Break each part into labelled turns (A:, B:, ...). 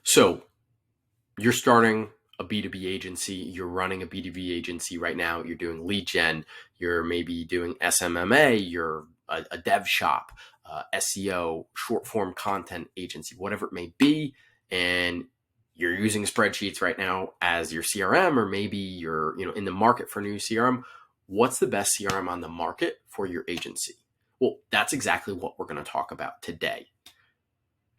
A: So you're starting a B2B agency, you're running a B2B agency right now, you're doing lead gen, you're maybe doing SMMA, you're a dev shop, SEO, short form content agency, whatever it may be, and you're using spreadsheets right now as your CRM, or maybe you're in the market for a new CRM. What's the best CRM on the market for your agency? Well, that's exactly what we're going to talk about today.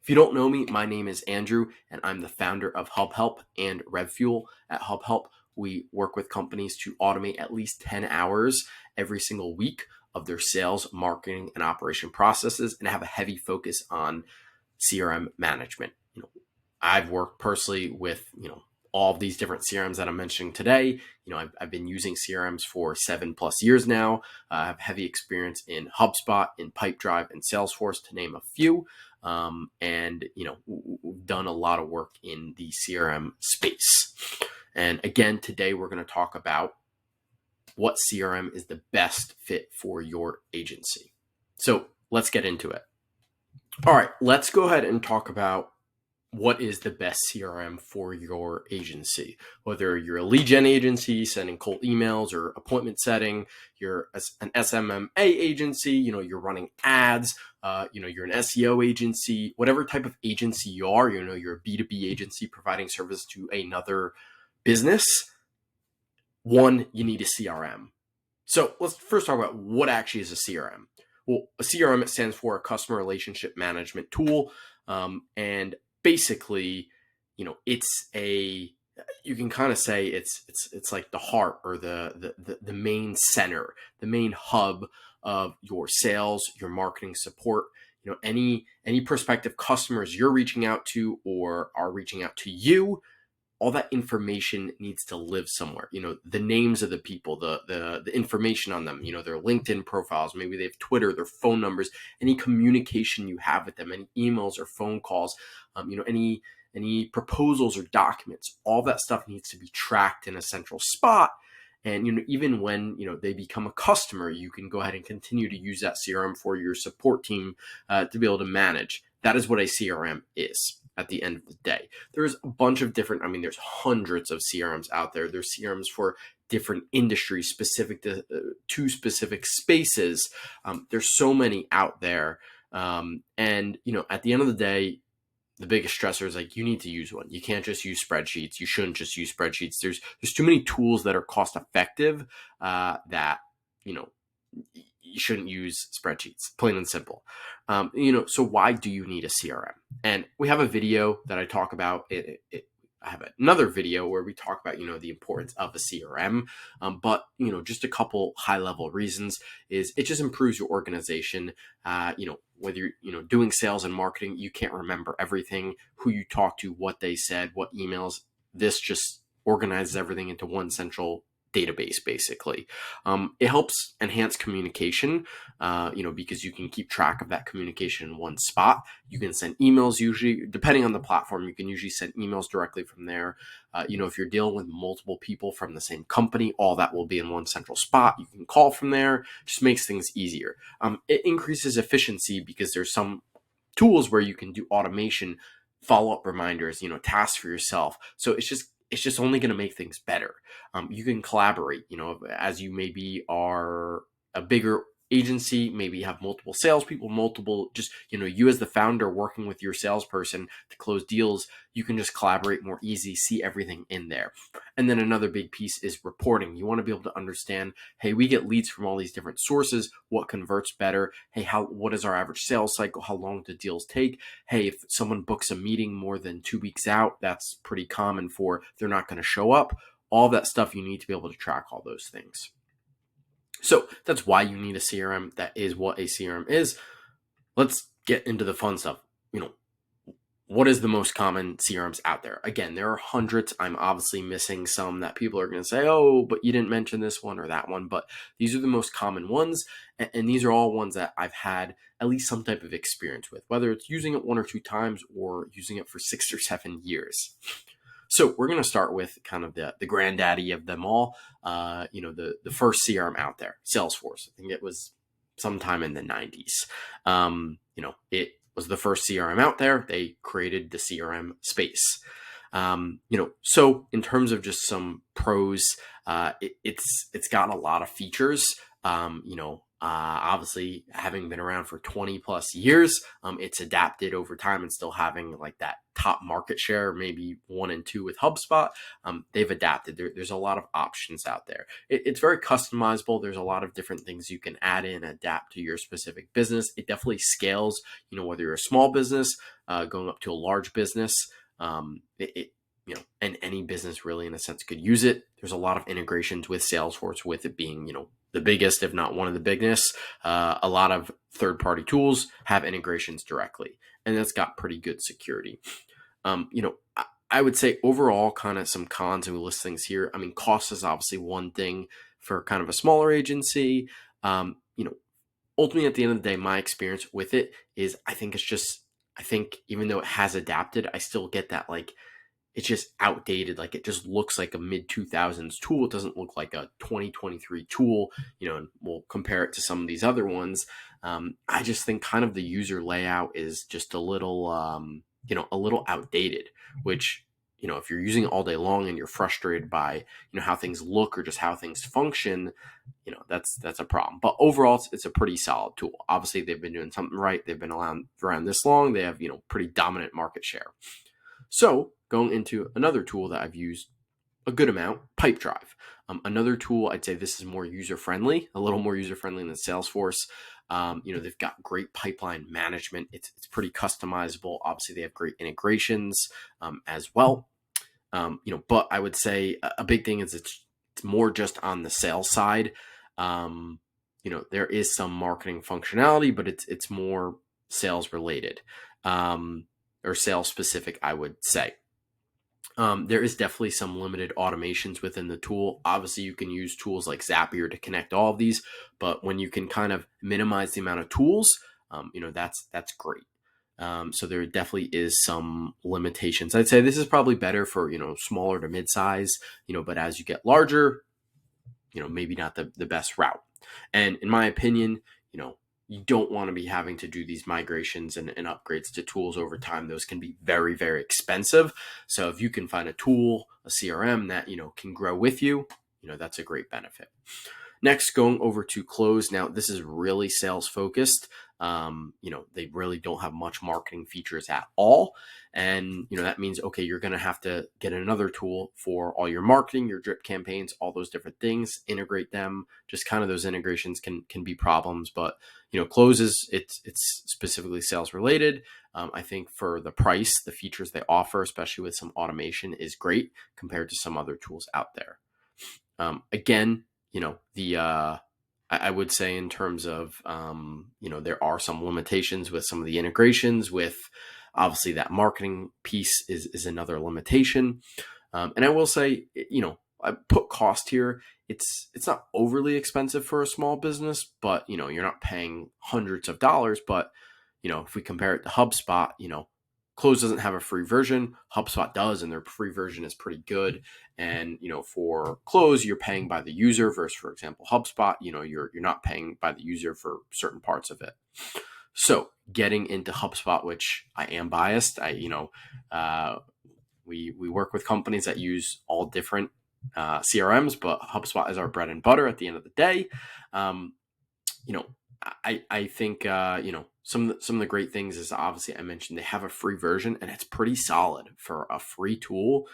A: If you don't know me, my name is Andrew, and I'm the founder of HubHelp and RevFuel. At HubHelp, we work with companies to automate at least 10 hours every single week of their sales, marketing, and operation processes, and have a heavy focus on CRM management. I've worked personally with, all of these different CRMs that I'm mentioning today. I've been using CRMs for 7+ years now. I have heavy experience in HubSpot, in Pipedrive, and Salesforce, to name a few. We've done a lot of work in the CRM space. And again, today we're going to talk about what CRM is the best fit for your agency. So let's get into it. All right, let's go ahead and talk about what is the best CRM for your agency. Whether you're a lead gen agency sending cold emails or appointment setting, you're an SMMA agency, you're running ads, you're an SEO agency, whatever type of agency you are, you're a B2B agency providing service to another business. One, you need a CRM. So let's first talk about what actually is a CRM. Well, a CRM, it stands for a customer relationship management tool. And basically, you can kind of say it's like the heart, or the main center, the main hub of your sales, your marketing support. Any prospective customers you're reaching out to or are reaching out to you, all that information needs to live somewhere. The names of the people, the information on them, their LinkedIn profiles, maybe they have Twitter, their phone numbers, any communication you have with them, any emails or phone calls, any proposals or documents, all that stuff needs to be tracked in a central spot. And, even when, they become a customer, you can go ahead and continue to use that CRM for your support team to be able to manage. That is what a CRM is. At the end of the day, there's a bunch of different, there's hundreds of CRMs out there. There's CRMs for different industries, specific to specific spaces. There's so many out there. And, at the end of the day, the biggest stressor is you need to use one. You can't just use spreadsheets. You shouldn't just use spreadsheets. There's too many tools that are cost effective that, you shouldn't use spreadsheets, plain and simple. So why do you need a CRM? And we have a video that I talk about. I have another video where we talk about, the importance of a CRM. But just a couple high level reasons is it just improves your organization. Whether you're, doing sales and marketing, you can't remember everything, who you talked to, what they said, what emails. This just organizes everything into one central database, basically. It helps enhance communication, because you can keep track of that communication in one spot. You can send emails, usually, depending on the platform, you can usually send emails directly from there. If you're dealing with multiple people from the same company, all that will be in one central spot. You can call from there, just makes things easier. It increases efficiency because there's some tools where you can do automation, follow-up reminders, tasks for yourself. So it's just only going to make things better. You can collaborate, as you maybe are a bigger agency, maybe have multiple salespeople, you as the founder working with your salesperson to close deals, you can just collaborate more easy, see everything in there. And then another big piece is reporting. You want to be able to understand, hey, we get leads from all these different sources. What converts better? Hey, what is our average sales cycle? How long do deals take? Hey, if someone books a meeting more than 2 weeks out, that's pretty common for they're not going to show up. All that stuff, you need to be able to track all those things. So that's why you need a CRM. That is what a CRM is. Let's get into the fun stuff. What is the most common CRMs out there? Again, there are hundreds. I'm obviously missing some that people are going to say, oh, but you didn't mention this one or that one. But these are the most common ones. And these are all ones that I've had at least some type of experience with, whether it's using it 1 or 2 times or using it for 6 or 7 years. So we're going to start with kind of the granddaddy of them all. The first CRM out there, Salesforce. I think it was sometime in the 90s. It was the first CRM out there. They created the CRM space. So in terms of just some pros, it's got a lot of features. Obviously having been around for 20 plus years, it's adapted over time and still having like that top market share, maybe 1 and 2 with HubSpot. They've adapted. There's a lot of options out there. It's very customizable. There's a lot of different things you can add in, adapt to your specific business. It definitely scales, whether you're a small business, going up to a large business. And any business really in a sense could use it. There's a lot of integrations with Salesforce, with it being, the biggest, if not one of the biggest. A lot of third-party tools have integrations directly, and that's got pretty good security. I would say overall, kind of some cons, and we list things here. I mean, cost is obviously one thing for kind of a smaller agency. Ultimately at the end of the day, my experience with it is I think even though it has adapted, I still get that like it's just outdated. Like it just looks like a mid 2000s tool. It doesn't look like a 2023 tool, and we'll compare it to some of these other ones. I just think kind of the user layout is just a little outdated, which, if you're using it all day long and you're frustrated by, how things look or just how things function, that's a problem. But overall, it's a pretty solid tool. Obviously, they've been doing something right. They've been around this long. They have, pretty dominant market share. So going into another tool that I've used a good amount, Pipedrive. Another tool, I'd say this is more user-friendly, a little more user-friendly than Salesforce. They've got great pipeline management. It's pretty customizable. Obviously, they have great integrations as well. But I would say a big thing is it's more just on the sales side. There is some marketing functionality, but it's more sales related. Or sales specific, I would say. There is definitely some limited automations within the tool. Obviously, you can use tools like Zapier to connect all of these, but when you can kind of minimize the amount of tools, that's great. So there definitely is some limitations. I'd say this is probably better for, smaller to mid-size, but as you get larger, maybe not the best route. And in my opinion, you don't want to be having to do these migrations and upgrades to tools over time. Those can be very, very expensive. So if you can find a tool, a CRM that, can grow with you, that's a great benefit. Next, going over to Close. Now, this is really sales focused. They really don't have much marketing features at all. And, that means, okay, you're going to have to get another tool for all your marketing, your drip campaigns, all those different things, integrate them. Just kind of those integrations can be problems, but, Close it's specifically sales related. I think for the price, the features they offer, especially with some automation, is great compared to some other tools out there. Again, I would say in terms of, there are some limitations with some of the integrations with obviously that marketing piece is another limitation. And I will say, I put cost here. It's not overly expensive for a small business, but, you're not paying hundreds of dollars. But, if we compare it to HubSpot, Close doesn't have a free version. HubSpot does, and their free version is pretty good. And, for Close, you're paying by the user versus, for example, HubSpot, you're not paying by the user for certain parts of it. So getting into HubSpot, which I am biased, we work with companies that use all different CRMs, but HubSpot is our bread and butter at the end of the day. I think, some of the great things is obviously I mentioned they have a free version and it's pretty solid for a free tool.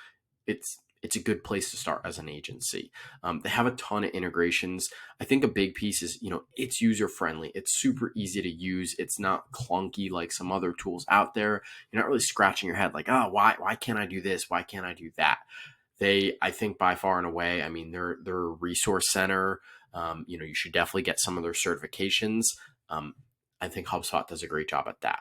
A: It's a good place to start as an agency. They have a ton of integrations. I think a big piece is, it's user friendly. It's super easy to use. It's not clunky like some other tools out there. You're not really scratching your head like, oh, why can't I do this? Why can't I do that? I think by far and away, I mean, they're a resource center. You should definitely get some of their certifications. I think HubSpot does a great job at that.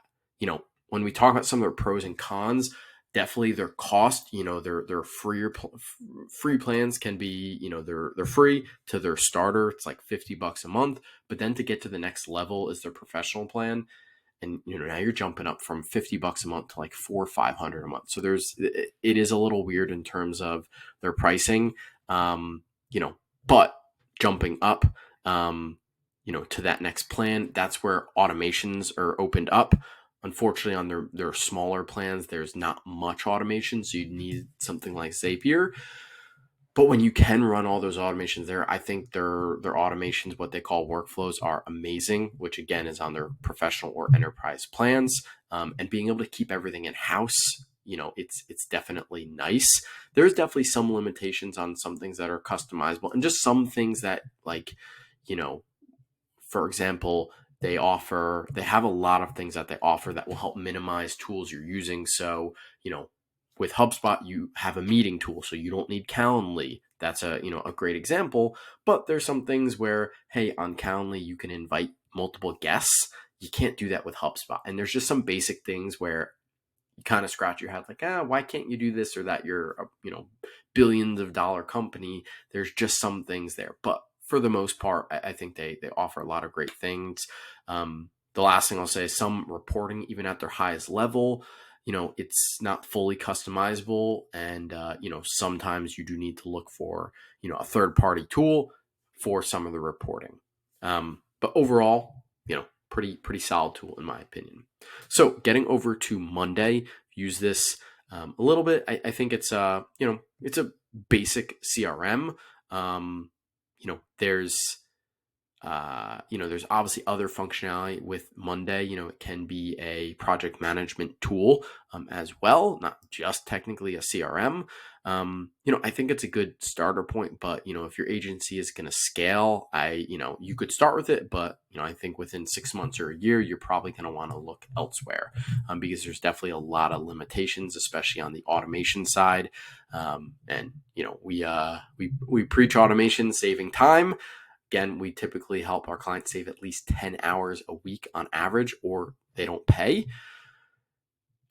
A: When we talk about some of their pros and cons, definitely their cost, their free plans can be, they're free to their starter. It's like $50 a month, but then to get to the next level is their professional plan. And, now you're jumping up from $50 a month to like $400 or $500 a month. So it is a little weird in terms of their pricing, but jumping up, to that next plan, that's where automations are opened up. unfortunately, on their smaller plans, there's not much automation, so you need something like Zapier. But when you can run all those automations there, I think their automations, what they call workflows, are amazing, which again is on their professional or enterprise plans. And being able to keep everything in house, it's definitely nice. There's definitely some limitations on some things that are customizable, and just some things that, like, you know, for example, they have a lot of things that they offer that will help minimize tools you're using. So, with HubSpot, you have a meeting tool, so you don't need Calendly. That's a great example. But there's some things where, hey, on Calendly, you can invite multiple guests. You can't do that with HubSpot. And there's just some basic things where you kind of scratch your head like, why can't you do this or that? You're a, billions of dollar company. There's just some things there. But for the most part, I think they offer a lot of great things. The last thing I'll say is some reporting, even at their highest level, it's not fully customizable. And, sometimes you do need to look for, a third party tool for some of the reporting. But overall, pretty solid tool in my opinion. So getting over to Monday, use this a little bit. I think it's it's a basic CRM. There's there's obviously other functionality with Monday. It can be a project management tool as well, not just technically a CRM. I think it's a good starter point, but, if your agency is going to scale, you could start with it, but, I think within 6 months or a year, you're probably going to want to look elsewhere because there's definitely a lot of limitations, especially on the automation side. We preach automation, saving time. Again, we typically help our clients save at least 10 hours a week on average, or they don't pay.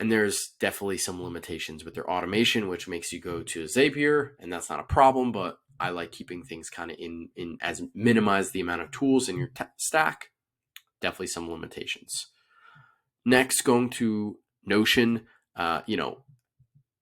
A: And there's definitely some limitations with their automation, which makes you go to Zapier, and that's not a problem, but I like keeping things kind of in as minimize the amount of tools in your stack. Definitely some limitations. Next, going to Notion.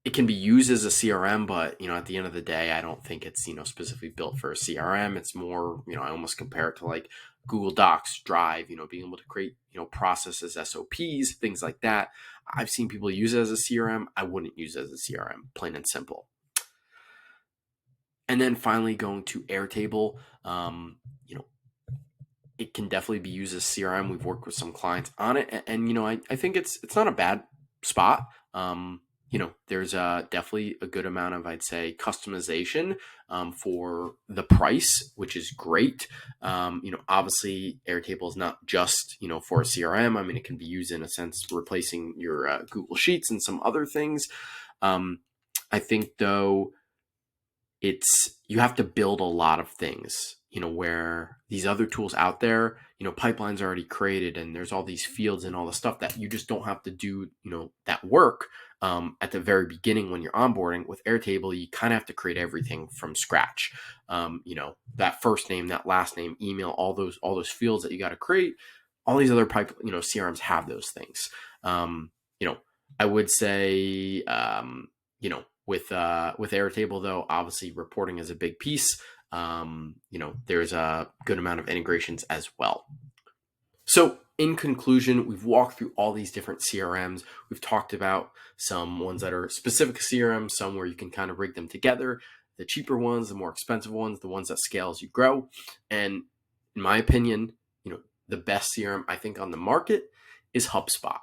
A: It can be used as a CRM, but, at the end of the day, I don't think it's, specifically built for a CRM. It's more, I almost compare it to like Google Docs, Drive, being able to create, processes, SOPs, things like that. I've seen people use it as a CRM. I wouldn't use it as a CRM, plain and simple. And then finally going to Airtable, it can definitely be used as CRM. We've worked with some clients on it, and I think it's not a bad spot. There's definitely a good amount of, I'd say, customization for the price, which is great. Obviously, Airtable is not just, for a CRM. I mean, it can be used in a sense replacing your Google Sheets and some other things. I think, though, you have to build a lot of things, where these other tools out there, pipelines are already created and there's all these fields and all the stuff that you just don't have to do, that work at the very beginning when you're onboarding. With Airtable, you kind of have to create everything from scratch. That first name, that last name, email, all those fields that you got to create. All these other CRMs have those things. I would say, with Airtable, though, obviously reporting is a big piece. There's a good amount of integrations as well. So in conclusion, we've walked through all these different CRMs. We've talked about some ones that are specific CRMs, some where you can kind of rig them together, the cheaper ones, the more expensive ones, the ones that scale as you grow. And in my opinion, the best CRM I think on the market is HubSpot.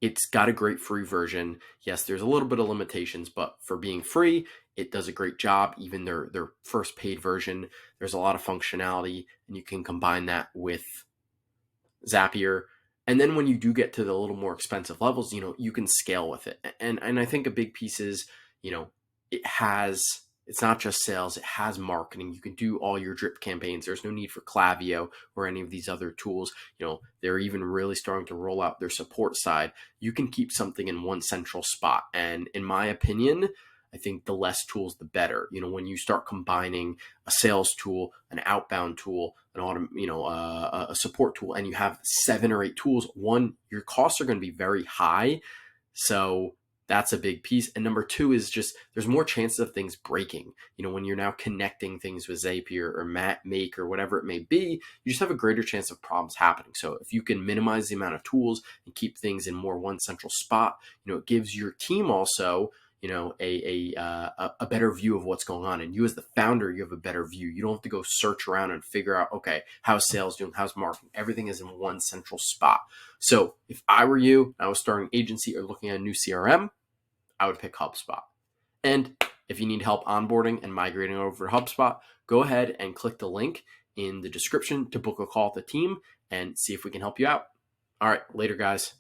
A: It's got a great free version. Yes, there's a little bit of limitations, but for being free, it does a great job. Even their first paid version, there's a lot of functionality, and you can combine that with Zapier. And then when you do get to the little more expensive levels, you can scale with it. And I think a big piece is, it's not just sales, it has marketing. You can do all your drip campaigns. There's no need for Klaviyo or any of these other tools. They're even really starting to roll out their support side. You can keep something in one central spot. And in my opinion, I think the less tools, the better. When you start combining a sales tool, an outbound tool, a support tool, and you have 7 or 8 tools, one, your costs are going to be very high. So, That's a big piece. And number two is just there's more chances of things breaking. When you're now connecting things with Zapier or Make or whatever it may be, you just have a greater chance of problems happening. So if you can minimize the amount of tools and keep things in more one central spot, it gives your team also a better view of what's going on. And you as the founder, you have a better view. You don't have to go search around and figure out, okay, how's sales doing? How's marketing? Everything is in one central spot. So if I were you, I was starting an agency or looking at a new CRM, I would pick HubSpot. And if you need help onboarding and migrating over to HubSpot, go ahead and click the link in the description to book a call with the team and see if we can help you out. All right, later, guys.